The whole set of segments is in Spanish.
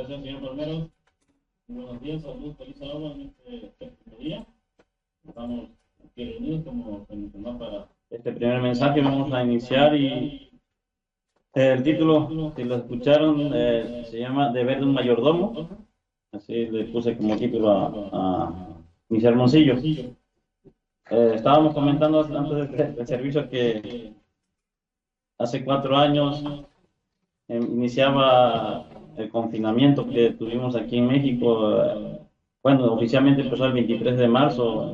gracias, señor Palmero. Buenos días, salud, feliz sábado en este día. Estamos aquí reunidos como se mencionó para este primer mensaje. Vamos a iniciar y el título, si lo escucharon, se llama Deber de un mayordomo. Así le puse como título a mi sermoncillo. Estábamos comentando antes del servicio que hace 4 años iniciaba el confinamiento que tuvimos aquí en México. Bueno, oficialmente empezó el 23 de marzo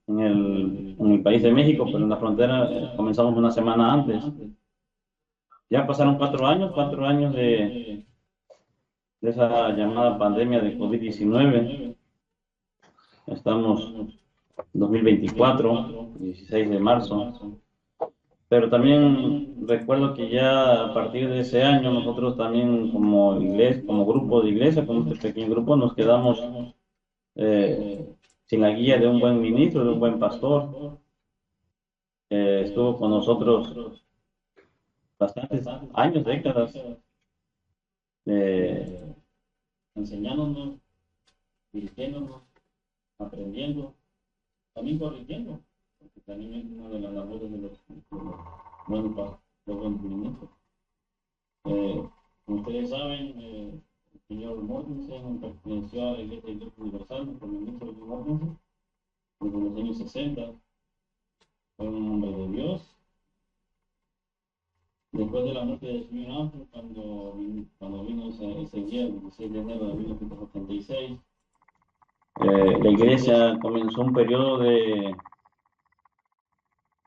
en el país de México, pero en la frontera comenzamos una semana antes. Ya pasaron 4 años de esa llamada pandemia de COVID-19. Estamos en 2024, 16 de marzo. Pero también recuerdo que ya a partir de ese año nosotros también como iglesia, como grupo de iglesia, como este pequeño grupo, nos quedamos sin la guía de un buen ministro, de un buen pastor. Estuvo con nosotros bastantes años, décadas, eh, enseñándonos, dirigiéndonos, aprendiendo, también corrigiendo, porque también es una de las labores de los buenos ministros. Como ustedes saben, el señor Mortensen perteneció a la Iglesia Universal, nuestro ministro de Mortensen, desde los años 60. Fue un hombre de Dios. Después de la muerte del señor Armstrong, cuando vino ese día, el 16 de enero de 1976, la iglesia comenzó un periodo de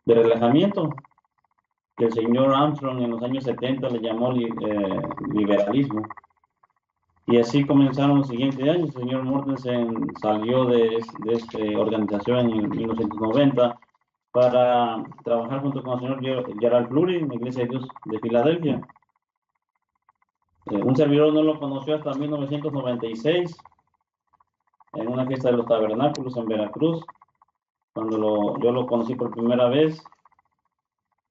relajamiento que el señor Armstrong en los años 70 le llamó liberalismo. Y así comenzaron los siguientes años. El señor Mortensen salió de esta organización en 1990 para trabajar junto con el señor Gerald Flurry en la Iglesia de Dios de Filadelfia. Un servidor no lo conoció hasta 1996 en una fiesta de los tabernáculos en Veracruz. Cuando yo lo conocí por primera vez,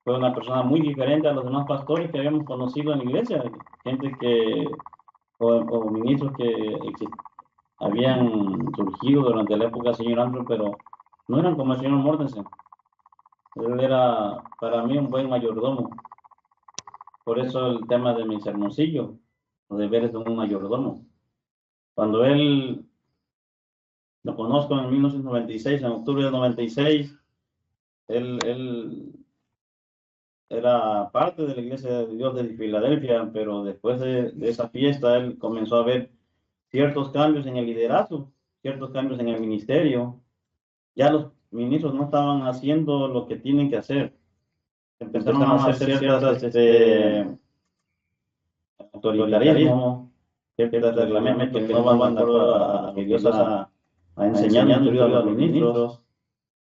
fue una persona muy diferente a los demás pastores que habíamos conocido en la iglesia, gente o ministros que habían surgido durante la época del señor Armstrong, pero no eran como el señor Mortensen. Él era para mí un buen mayordomo. Por eso el tema de mi sermoncillo, los deberes de un mayordomo. Cuando él lo conozco en 1996, en octubre del 96, él era parte de la Iglesia de Dios de Filadelfia, pero después de esa fiesta él comenzó a ver ciertos cambios en el liderazgo, ciertos cambios en el ministerio. Ya los ministros no estaban haciendo lo que tienen que hacer. Empezaron a hacer ciertas autoritarismo, ciertos reglamentos que no van de acuerdo a que Dios ha enseñado a los ministros,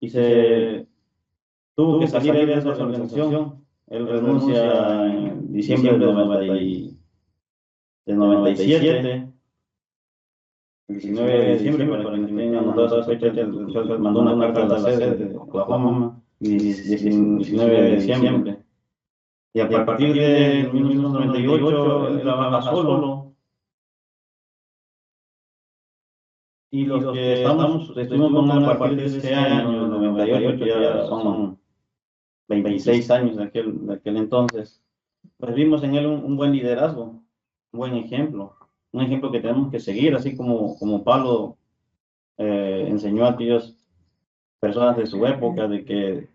y se tuvo que salir de esa organización. Él renuncia en diciembre del 97, el 19 de diciembre, para que tengan anotadas esa fecha, él mandó una carta a la sede de Oklahoma, y 19 de diciembre. Y a partir de 1998, él trabaja solo. Y los que estuvimos con él a partir de ese año, el 98, ya son 26 años de aquel entonces, pues vimos en él un buen liderazgo, un buen ejemplo, un ejemplo que tenemos que seguir, así como Pablo enseñó a aquellas personas de su época de que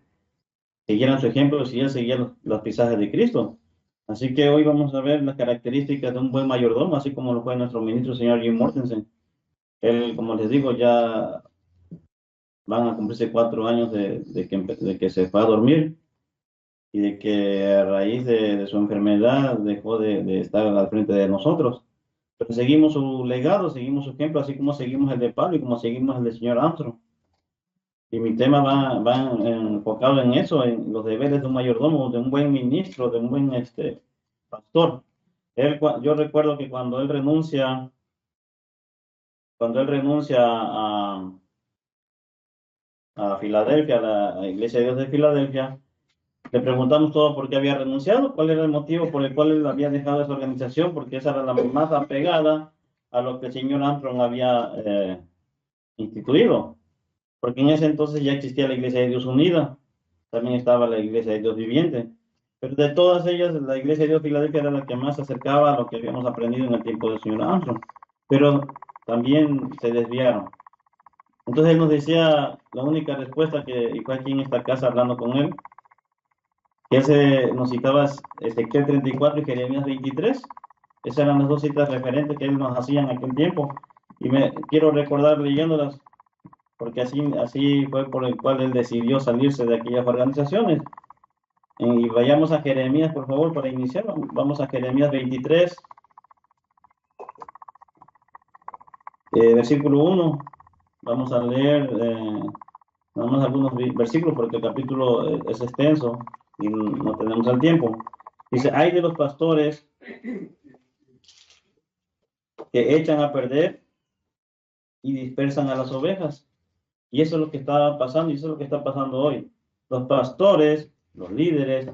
siguieran su ejemplo si él seguía los pisajes de Cristo. Así que hoy vamos a ver las características de un buen mayordomo, así como lo fue nuestro ministro, señor Jim Mortensen. Él, como les digo, ya van a cumplirse 4 años de que se fue a dormir, y de que a raíz de su enfermedad dejó de estar al frente de nosotros. Pero seguimos su legado, seguimos su ejemplo, así como seguimos el de Pablo y como seguimos el del señor Armstrong. Y mi tema va enfocado en eso, en los deberes de un mayordomo, de un buen ministro, de un buen pastor. Yo recuerdo que cuando él renuncia a Filadelfia, a la Iglesia de Dios de Filadelfia, Le preguntamos todo por qué había renunciado, cuál era el motivo por el cual él había dejado esa organización, porque esa era la más apegada a lo que el señor Armstrong había instituido. Porque en ese entonces ya existía la Iglesia de Dios Unida, también estaba la Iglesia de Dios Viviente. Pero de todas ellas, la Iglesia de Dios Filadelfia era la que más se acercaba a lo que habíamos aprendido en el tiempo del señor Armstrong. Pero también se desviaron. Entonces él nos decía, la única respuesta y fue aquí en esta casa hablando con él, que nos citaba Ezequiel 34 y Jeremías 23. Esas eran las dos citas referentes que él nos hacía en aquel tiempo. Y me quiero recordar leyéndolas, porque así fue por el cual él decidió salirse de aquellas organizaciones. Y vayamos a Jeremías, por favor, para iniciar. Vamos a Jeremías 23, versículo 1. Vamos a leer vamos algunos versículos porque el capítulo es extenso y no tenemos el tiempo. Dice, hay de los pastores que echan a perder y dispersan a las ovejas. Y eso es lo que está pasando y eso es lo que está pasando hoy. Los pastores, los líderes,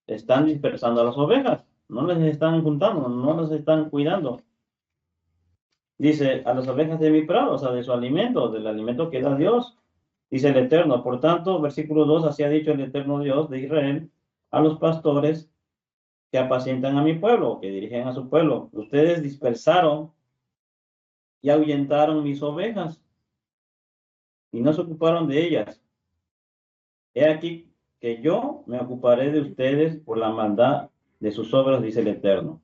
están dispersando a las ovejas. No les están juntando, no las están cuidando. Dice, a las ovejas de mi prado, o sea, de su alimento, del alimento que da Dios. Dice el Eterno. Por tanto, versículo 2, así ha dicho el Eterno Dios de Israel a los pastores que apacientan a mi pueblo, que dirigen a su pueblo. Ustedes dispersaron y ahuyentaron mis ovejas y no se ocuparon de ellas. He aquí que yo me ocuparé de ustedes por la maldad de sus obras, dice el Eterno.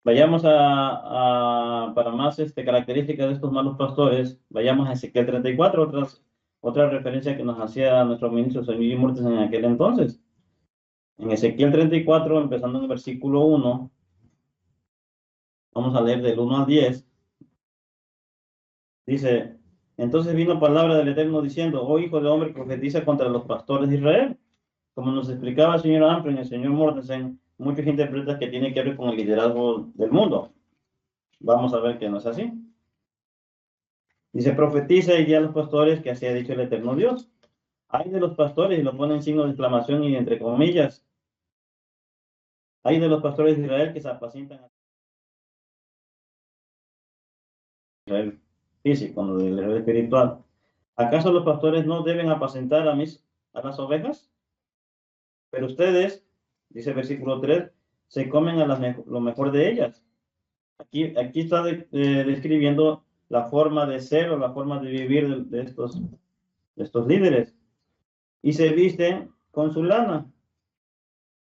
Vayamos para más características de estos malos pastores, vayamos a Ezequiel 34, otra referencia que nos hacía nuestro ministro Señor Mortes en aquel entonces. En Ezequiel 34, empezando en el versículo 1, vamos a leer del 1 al 10. Dice, entonces vino palabra del Eterno diciendo, oh hijo de hombre, profetiza contra los pastores de Israel. Como nos explicaba el señor Ampren y el señor Mortensen, muchos interpretan que tiene que ver con el liderazgo del mundo. Vamos a ver que no es así. Dice, profetiza y di a los pastores que así ha dicho el Eterno Dios. Hay de los pastores, y lo pone en signo de exclamación y entre comillas. Hay de los pastores de Israel que se apacientan a Israel físico, no del Israel espiritual. ¿Acaso los pastores no deben apacentar a las ovejas? Pero ustedes, dice el versículo 3, se comen lo mejor de ellas. Aquí está describiendo la forma de ser o la forma de vivir de estos líderes. Y se visten con su lana.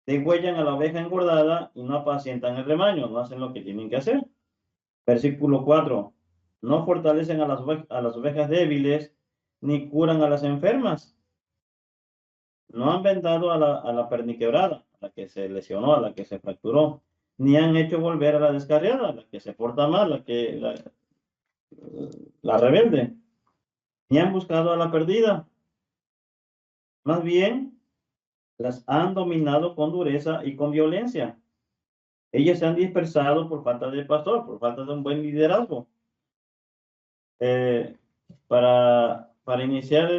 Degüellan a la oveja engordada y no apacientan el rebaño, no hacen lo que tienen que hacer. Versículo 4. No fortalecen a las ovejas débiles, ni curan a las enfermas. No han vendado a la perniquebrada, a la que se lesionó, a la que se fracturó, ni han hecho volver a la descarriada, a la que se porta mal, la rebelde, ni han buscado a la perdida. Más bien, las han dominado con dureza y con violencia. Ellas se han dispersado por falta de pastor, por falta de un buen liderazgo. Para iniciar,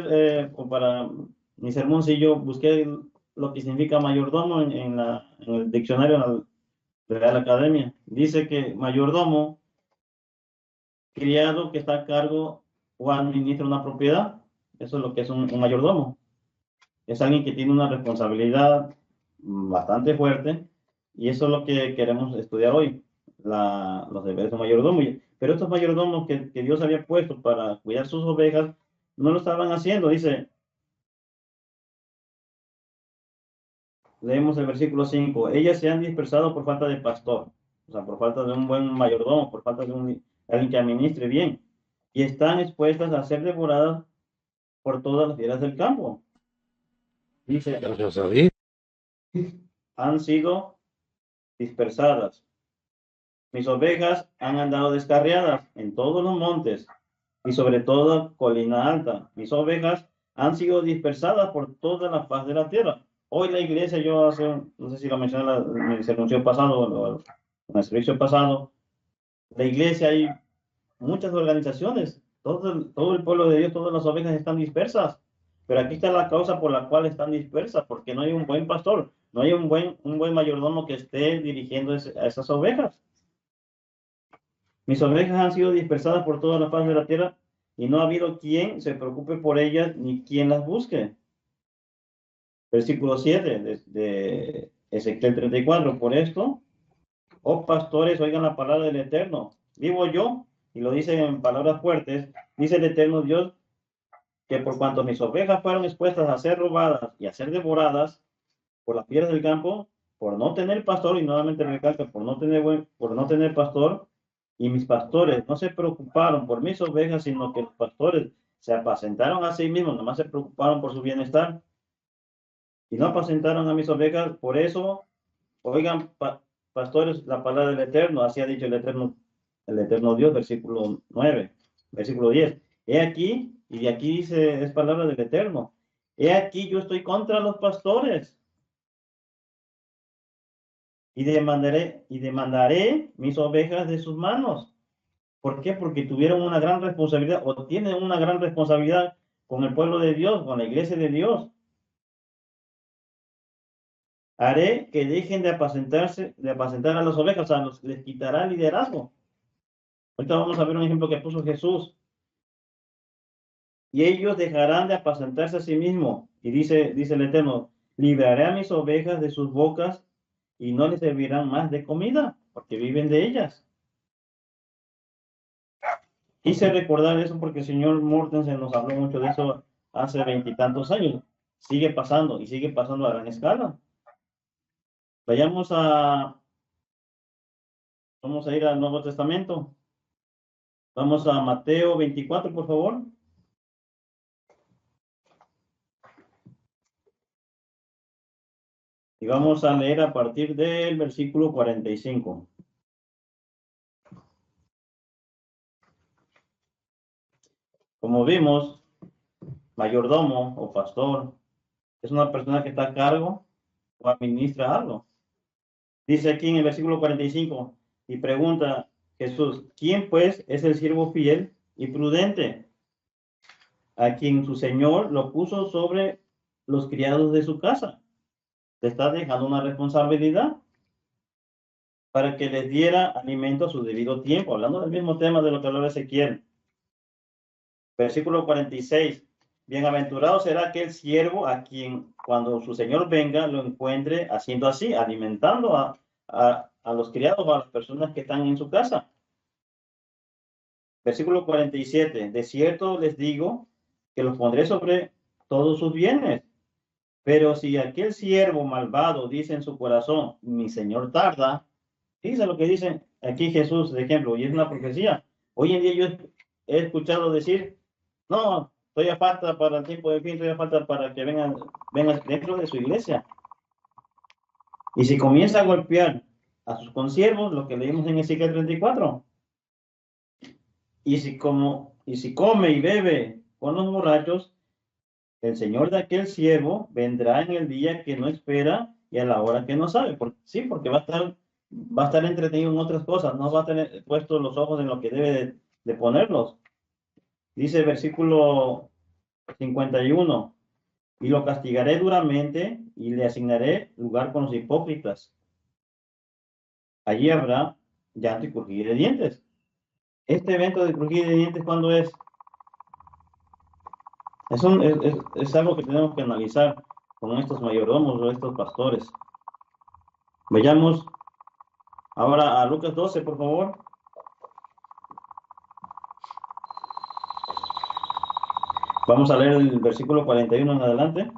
o para mi sermón, si yo busqué lo que significa mayordomo en el diccionario de la Academia. Dice que mayordomo, criado que está a cargo o administra una propiedad. Eso es lo que es un mayordomo. Es alguien que tiene una responsabilidad bastante fuerte y eso es lo que queremos estudiar hoy, los deberes de un mayordomo. Pero estos mayordomos que Dios había puesto para cuidar sus ovejas, no lo estaban haciendo. Dice, leemos el versículo 5, ellas se han dispersado por falta de pastor, o sea, por falta de un buen mayordomo, por falta de alguien que administre bien, y están expuestas a ser devoradas por todas las fieras del campo. Dice, han sido dispersadas. Mis ovejas han andado descarriadas en todos los montes y sobre toda colina alta. Mis ovejas han sido dispersadas por toda la faz de la tierra. Hoy la iglesia, yo no sé si lo mencioné en el servicio pasado o en el servicio pasado, la iglesia hay muchas organizaciones todo el pueblo de Dios, todas las ovejas están dispersas. Pero aquí está la causa por la cual están dispersas, porque no hay un buen pastor, no hay un buen mayordomo que esté dirigiendo a esas ovejas. Mis ovejas han sido dispersadas por toda la faz de la tierra y no ha habido quien se preocupe por ellas ni quien las busque. Versículo 7 de Ezequiel 34. Por esto, oh pastores, oigan la palabra del Eterno. Vivo yo, y lo dice en palabras fuertes, dice el Eterno Dios, que por cuanto mis ovejas fueron expuestas a ser robadas y a ser devoradas por las fieras del campo, por no tener pastor, y nuevamente recalca, por no tener pastor, y mis pastores no se preocuparon por mis ovejas, sino que los pastores se apacentaron a sí mismos, nomás se preocuparon por su bienestar, y no apacentaron a mis ovejas. Por eso, oigan, pastores, la palabra del Eterno, así ha dicho el Eterno Dios, versículo 9, versículo 10. He aquí, y de aquí dice, es palabra del Eterno, he aquí yo estoy contra los pastores, y demandaré mis ovejas de sus manos. ¿Por qué? Porque tuvieron una gran responsabilidad, o tienen una gran responsabilidad con el pueblo de Dios, con la iglesia de Dios. Haré que dejen de apacentar a las ovejas, o sea, les quitará el liderazgo. Ahorita vamos a ver un ejemplo que puso Jesús. Y ellos dejarán de apacentarse a sí mismos. Y dice el Eterno, libraré a mis ovejas de sus bocas y no les servirán más de comida, porque viven de ellas. Quise recordar eso porque el señor Mortensen nos habló mucho de eso hace 20 y tantos años. Sigue pasando y sigue pasando a gran escala. Vamos a ir al Nuevo Testamento. Vamos a Mateo 24, por favor. Y vamos a leer a partir del versículo 45. Como vimos, mayordomo o pastor es una persona que está a cargo o administra algo. Dice aquí en el versículo 45, y pregunta Jesús, ¿quién pues es el siervo fiel y prudente, a quien su señor lo puso sobre los criados de su casa? Le está dejando una responsabilidad para que les diera alimento a su debido tiempo, hablando del mismo tema de lo que hablaba Ezequiel. Versículo 46, bienaventurado será aquel siervo a quien cuando su señor venga lo encuentre haciendo así, alimentando a los criados o a las personas que están en su casa. Versículo 47, de cierto les digo que los pondré sobre todos sus bienes. Pero si aquel siervo malvado dice en su corazón, mi señor tarda, dice lo que dice aquí Jesús, de ejemplo, y es una profecía. Hoy en día yo he escuchado decir, no, estoy a falta para el tiempo de fin, estoy a falta para que vengan dentro de su iglesia. Y si comienza a golpear a sus consiervos, lo que leímos en Ezequiel 34, y si come y bebe con los borrachos, el señor de aquel siervo vendrá en el día que no espera y a la hora que no sabe. Sí, porque va a estar entretenido en otras cosas, no va a tener puestos los ojos en lo que debe de ponerlos. Dice el versículo 51, y lo castigaré duramente y le asignaré lugar con los hipócritas. Allí habrá llanto y crujir de dientes. Este evento de crujir de dientes, ¿cuándo es? Es algo que tenemos que analizar con estos mayordomos o estos pastores. Veamos ahora a Lucas 12, por favor. Vamos a leer el versículo 41 en adelante.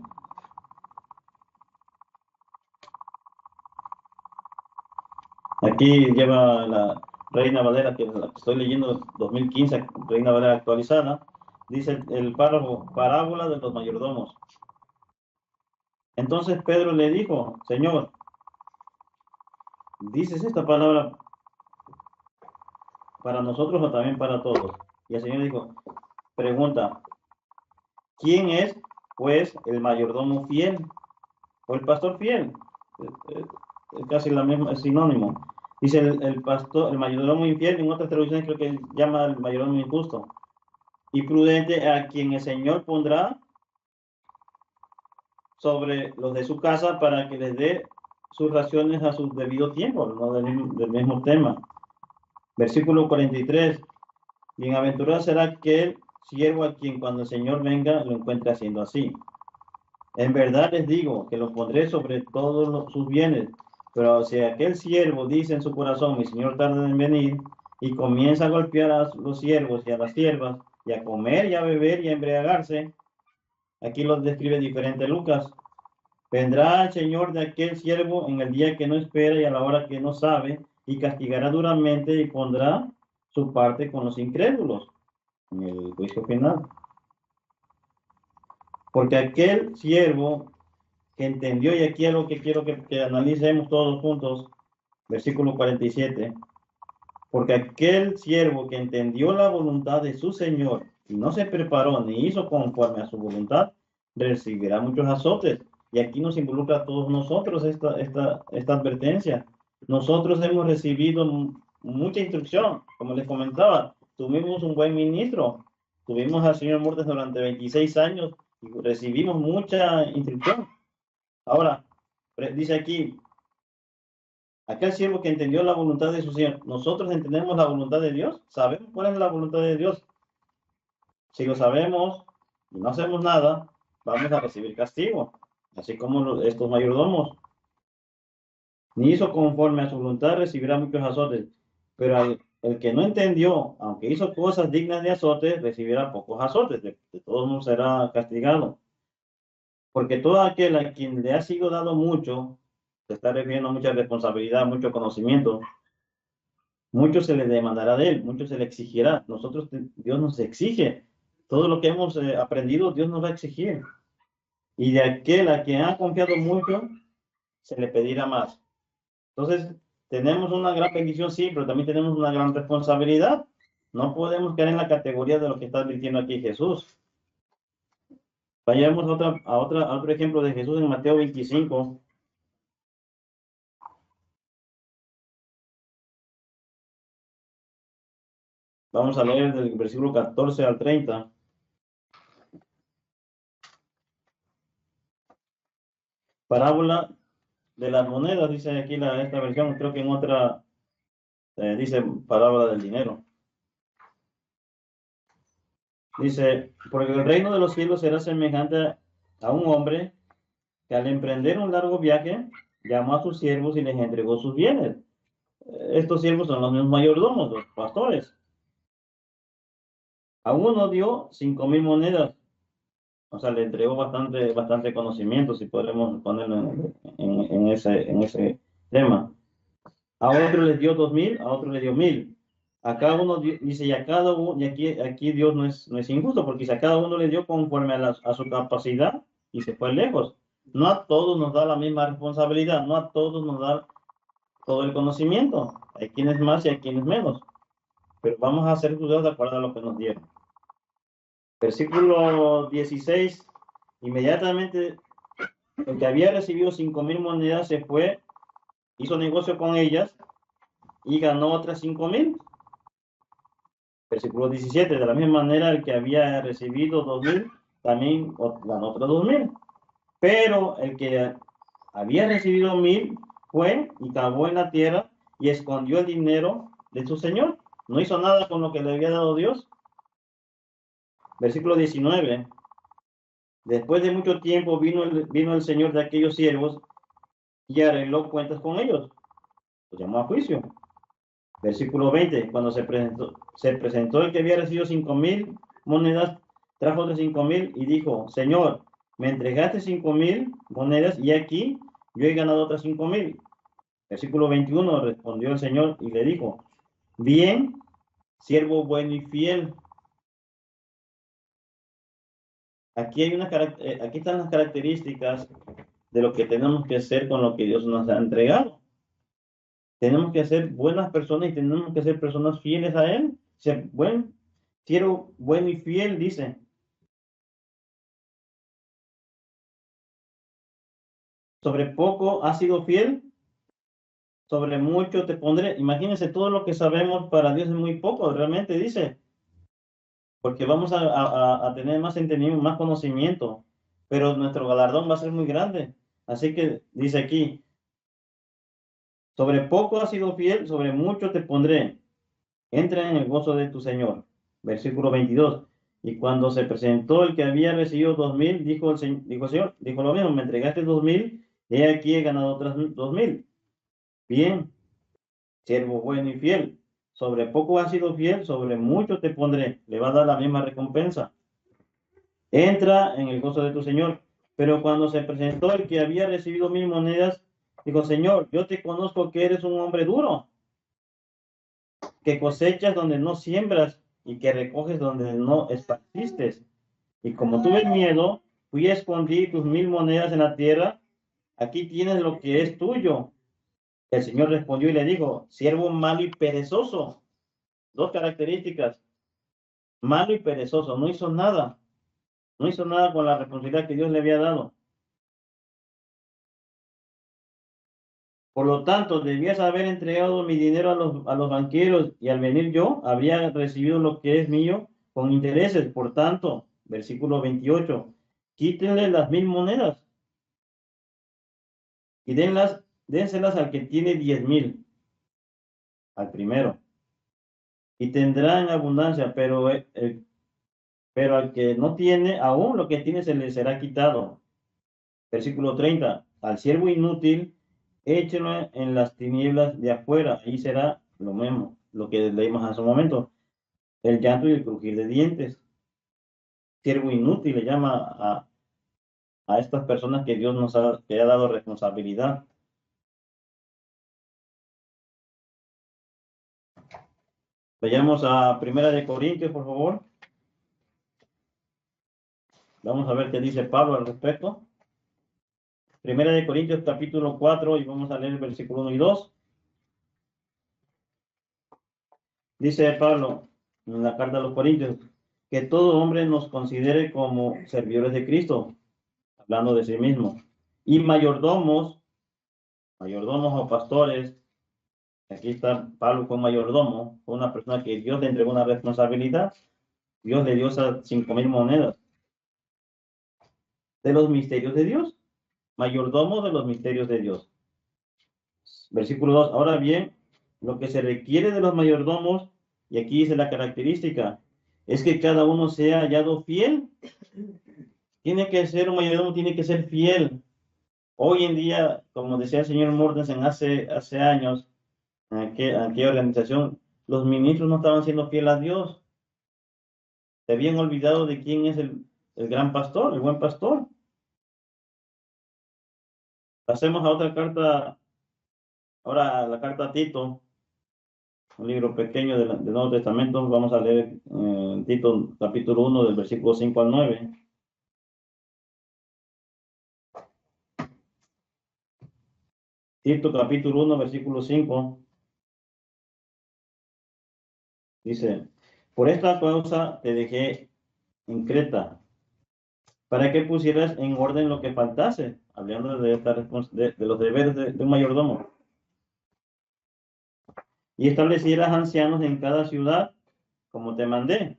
Aquí lleva la Reina Valera, que la que estoy leyendo 2015, Reina Valera actualizada. Dice el párrafo, parábola de los mayordomos. Entonces Pedro le dijo, Señor, ¿dices esta palabra para nosotros o también para todos? Y el Señor dijo, pregunta, ¿quién es, pues, el mayordomo fiel o el pastor fiel? Es casi la misma, es sinónimo. Dice el pastor, el mayordomo infiel, en otras traducciones creo que llama el mayordomo injusto. y prudente a quien el Señor pondrá sobre los de su casa para que les dé sus raciones a su debido tiempo, no del mismo tema. Versículo 43. Bienaventurado será aquel siervo a quien cuando el Señor venga lo encuentre haciendo así. En verdad les digo que lo pondré sobre todos sus bienes, pero si aquel siervo dice en su corazón, mi Señor tarda en venir, y comienza a golpear a los siervos y a las siervas, y a comer y a beber y a embriagarse, aquí lo describe diferente Lucas, vendrá el Señor de aquel siervo en el día que no espera y a la hora que no sabe, y castigará duramente y pondrá su parte con los incrédulos en el juicio final. Porque aquel siervo que entendió, y aquí es lo que quiero que analicemos todos juntos, versículo 47, porque aquel siervo que entendió la voluntad de su Señor y no se preparó ni hizo conforme a su voluntad, recibirá muchos azotes. Y aquí nos involucra a todos nosotros esta advertencia. Nosotros hemos recibido mucha instrucción, como les comentaba, tuvimos un buen ministro, tuvimos al señor Mortes durante 26 años y recibimos mucha instrucción. Ahora, dice aquí, aquel siervo que entendió la voluntad de su Señor. ¿Nosotros entendemos la voluntad de Dios? ¿Sabemos cuál es la voluntad de Dios? Si lo sabemos y no hacemos nada, vamos a recibir castigo, así como estos mayordomos. Ni hizo conforme a su voluntad, recibirá muchos azotes. Pero el que no entendió, aunque hizo cosas dignas de azotes, recibirá pocos azotes. De todos modos será castigado. Porque todo aquel a quien le ha sido dado mucho, se está refiriendo a mucha responsabilidad, mucho conocimiento, mucho se le demandará de él, mucho se le exigirá. Nosotros, Dios nos exige. Todo lo que hemos aprendido, Dios nos va a exigir. Y de aquel a quien ha confiado mucho, se le pedirá más. Entonces, tenemos una gran bendición, sí, pero también tenemos una gran responsabilidad. No podemos caer en la categoría de lo que está advirtiendo aquí Jesús. Vayamos a otro ejemplo de Jesús en Mateo 25. Vamos a leer del versículo 14 al 30. Parábola de las monedas, dice aquí esta versión, creo que en otra dice parábola del dinero. Dice, porque el reino de los cielos será semejante a un hombre que al emprender un largo viaje llamó a sus siervos y les entregó sus bienes. Estos siervos son los mismos mayordomos, los pastores. A uno dio 5,000 monedas, o sea, le entregó bastante conocimiento, si podemos ponerlo en ese tema. A otro les dio 2,000, a otro le dio 1,000. A cada uno dice, y a cada uno, y aquí Dios no es injusto, porque si a cada uno le dio conforme a su capacidad y se fue lejos. No a todos nos da la misma responsabilidad, no a todos nos da todo el conocimiento. Hay quienes más y hay quienes menos. Pero vamos a ser juzgados de acuerdo a lo que nos dieron. Versículo 16. Inmediatamente el que había recibido 5,000 monedas se fue, hizo negocio con ellas y ganó otras 5,000. Versículo 17. De la misma manera el que había recibido 2,000 también ganó otras 2,000. Pero el que había recibido 1,000 fue y cavó en la tierra y escondió el dinero de su señor. No hizo nada con lo que le había dado Dios. Versículo 19. Después de mucho tiempo vino el señor de aquellos siervos y arregló cuentas con ellos. Los llamó a juicio. Versículo 20. Cuando se presentó el que había recibido 5,000 monedas, trajo otras 5,000 y dijo, Señor, me entregaste 5,000 monedas y aquí yo he ganado otras 5,000. Versículo 21. Respondió el Señor y le dijo, bien, siervo bueno y fiel. Aquí están las características de lo que tenemos que hacer con lo que Dios nos ha entregado. Tenemos que ser buenas personas y tenemos que ser personas fieles a Él. Ser siervo bueno y fiel, dice. Sobre poco has sido fiel, sobre mucho te pondré. Imagínense, todo lo que sabemos para Dios es muy poco, realmente dice. porque vamos a tener más entendimiento, más conocimiento, pero nuestro galardón va a ser muy grande. Así que dice aquí, sobre poco has sido fiel, sobre mucho te pondré. Entra en el gozo de tu Señor. Versículo 22. Y cuando se presentó el que había recibido 2000, dijo el Señor, dijo lo mismo, me entregaste 2000, he aquí he ganado otras 2000. Bien, siervo bueno y fiel. Sobre poco has sido fiel, sobre mucho te pondré. Le va a dar la misma recompensa. Entra en el gozo de tu Señor. Pero cuando se presentó el que había recibido 1000 monedas, dijo, Señor, yo te conozco que eres un hombre duro, que cosechas donde no siembras y que recoges donde no esparciste. Y como tuve miedo, fui a escondí tus 1000 monedas en la tierra, aquí tienes lo que es tuyo. El Señor respondió y le dijo, siervo malo y perezoso. Dos características, malo y perezoso, no hizo nada, no hizo nada con la responsabilidad que Dios le había dado. Por lo tanto, debías haber entregado mi dinero a los banqueros y al venir yo, habría recibido lo que es mío con intereses. Por tanto, versículo 28, quítenle las 1000 monedas y dénselas al que tiene 10,000, al primero, y tendrá en abundancia, pero al que no tiene, aún lo que tiene se le será quitado. Versículo 30, al siervo inútil, échelo en las tinieblas de afuera, ahí será lo mismo, lo que leímos hace un momento, el llanto y el crujir de dientes. Siervo inútil le llama a estas personas que Dios que ha dado responsabilidad. Vayamos a Primera de Corintios, por favor. Vamos a ver qué dice Pablo al respecto. Primera de Corintios, capítulo 4, y vamos a leer el versículo 1 y 2. Dice Pablo en la carta a los Corintios, que todo hombre nos considere como servidores de Cristo, hablando de sí mismo, y mayordomos o pastores. Aquí está Pablo con mayordomo, fue una persona que Dios le entregó una responsabilidad. Dios le dio esas 5000 monedas de los misterios de Dios, mayordomo de los misterios de Dios. Versículo 2. Ahora bien, lo que se requiere de los mayordomos, y aquí dice la característica, es que cada uno sea hallado fiel. Tiene que ser un mayordomo, tiene que ser fiel. Hoy en día, como decía el señor Mortensen hace años, en aquella organización, los ministros no estaban siendo fieles a Dios. Se habían olvidado de quién es el gran pastor, el buen pastor. Pasemos a otra carta, ahora a la carta a Tito, un libro pequeño del Nuevo Testamento. Vamos a leer Tito capítulo 1 del versículo 5 al 9. Tito capítulo 1 versículo 5 dice, por esta causa te dejé en Creta, para que pusieras en orden lo que faltase, hablando de los deberes de un mayordomo, y establecieras ancianos en cada ciudad, como te mandé.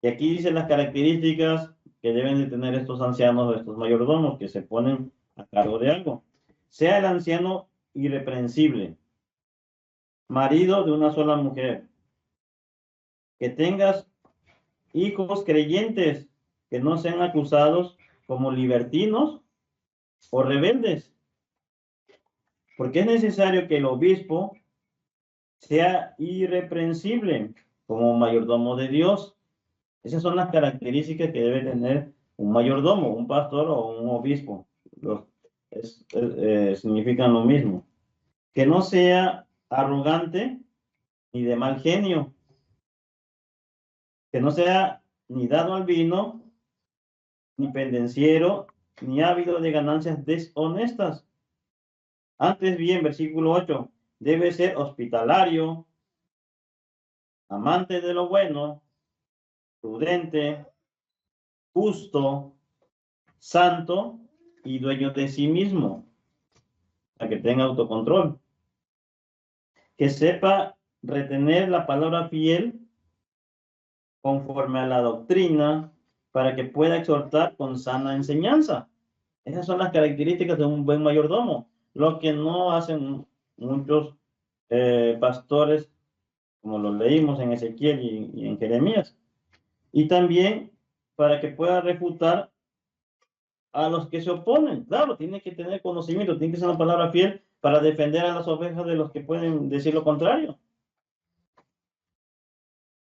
Y aquí dice las características que deben de tener estos ancianos o estos mayordomos que se ponen a cargo de algo. Sea el anciano irreprensible, marido de una sola mujer, que tengas hijos creyentes, que no sean acusados como libertinos o rebeldes, porque es necesario que el obispo sea irreprensible como mayordomo de Dios. Esas son las características que debe tener un mayordomo, un pastor o un obispo. Significan lo mismo. Que no sea arrogante ni de mal genio, que no sea ni dado al vino, ni pendenciero, ni ávido de ganancias deshonestas. Antes bien, versículo 8, debe ser hospitalario, amante de lo bueno, prudente, justo, santo y dueño de sí mismo, para que tenga autocontrol, que sepa retener la palabra fiel conforme a la doctrina, para que pueda exhortar con sana enseñanza. Esas son las características de un buen mayordomo, lo que no hacen muchos pastores, como lo leímos en Ezequiel y en Jeremías. Y también para que pueda refutar a los que se oponen. Claro, tiene que tener conocimiento, tiene que ser una palabra fiel para defender a las ovejas de los que pueden decir lo contrario.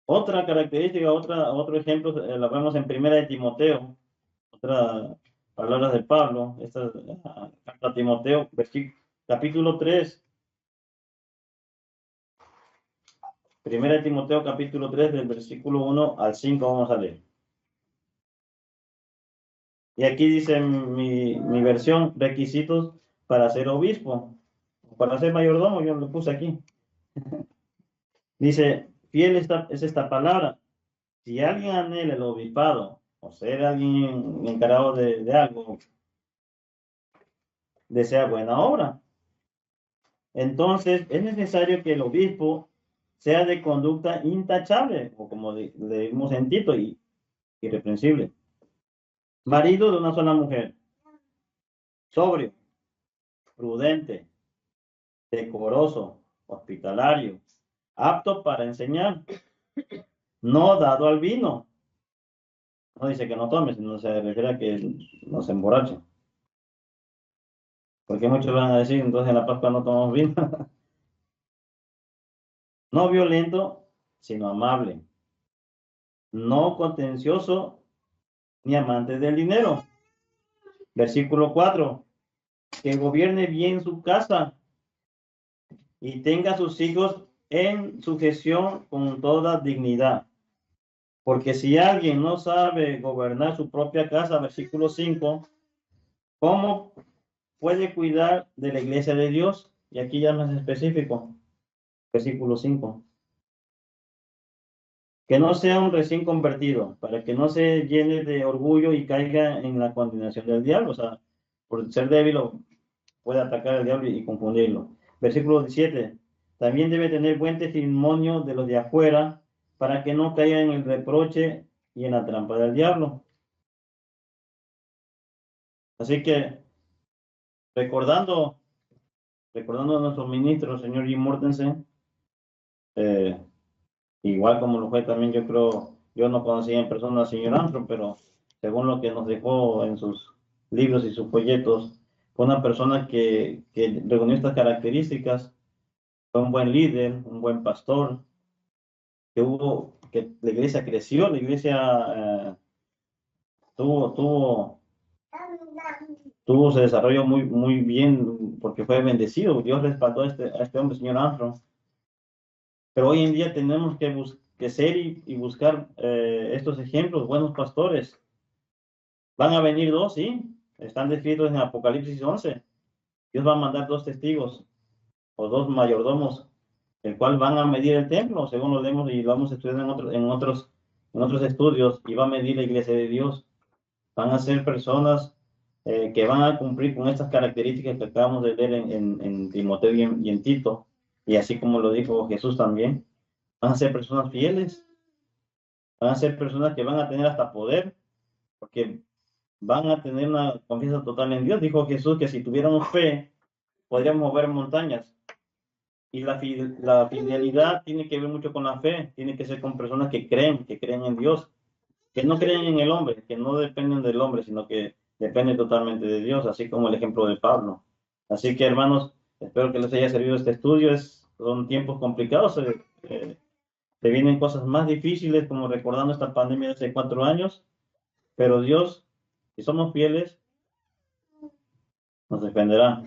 Otra característica, otro ejemplo, la vemos en Primera de Timoteo, otra palabras de Pablo, esta carta a Timoteo, capítulo 3. Primera de Timoteo, capítulo 3, del versículo 1 al 5, vamos a leer. Y aquí dice mi versión, requisitos para ser obispo, para ser mayordomo, yo lo puse aquí. Dice, fiel es esta palabra. Si alguien anhela el obispado, o ser alguien encargado de algo, desea buena obra, entonces es necesario que el obispo sea de conducta intachable, o como leímos en Tito, irreprensible. Marido de una sola mujer, sobrio, prudente, decoroso, hospitalario, apto para enseñar, no dado al vino. No dice que no tome, sino se refiere a que no se emborrache. Porque muchos van a decir, entonces en la Pascua no tomamos vino. No violento, sino amable. No contencioso, ni amante del dinero. Versículo 4. Que gobierne bien su casa y tenga a sus hijos en sujeción con toda dignidad. Porque si alguien no sabe gobernar su propia casa, versículo 5, ¿cómo puede cuidar de la iglesia de Dios? Y aquí ya más específico, versículo 5. Que no sea un recién convertido, para que no se llene de orgullo y caiga en la condenación del diablo. O sea, por ser débil puede atacar al diablo y confundirlo. Versículo 17. También debe tener buen testimonio de los de afuera, para que no caiga en el reproche y en la trampa del diablo. Así que, recordando a nuestro ministro, el señor Jim Mortensen, igual como lo fue también, yo creo, yo no conocía en persona al señor Armstrong, pero según lo que nos dejó en sus libros y sus folletos, fue una persona que reunió estas características, fue un buen líder, un buen pastor, que la iglesia creció, la iglesia tuvo se desarrolló muy bien porque fue bendecido. Dios respaldó a este hombre, señor Armstrong. Pero hoy en día tenemos que ser y buscar estos ejemplos, buenos pastores. Van a venir dos, sí, están descritos en Apocalipsis 11. Dios va a mandar dos testigos o dos mayordomos, el cual van a medir el templo, según lo leemos y lo vamos a estudiar en otros estudios, y va a medir la iglesia de Dios. Van a ser personas que van a cumplir con estas características que acabamos de leer en Timoteo y en Tito, y así como lo dijo Jesús también. Van a ser personas fieles, van a ser personas que van a tener hasta poder, porque van a tener una confianza total en Dios. Dijo Jesús que si tuviéramos fe, podríamos mover montañas. Y la fidelidad tiene que ver mucho con la fe, tiene que ser con personas que creen en Dios, que no creen en el hombre, que no dependen del hombre, sino que dependen totalmente de Dios, así como el ejemplo de Pablo. Así que, hermanos, espero que les haya servido este estudio. Son tiempos complicados, se vienen cosas más difíciles, como recordando esta pandemia de hace 4 años, pero Dios, si somos fieles, nos defenderá.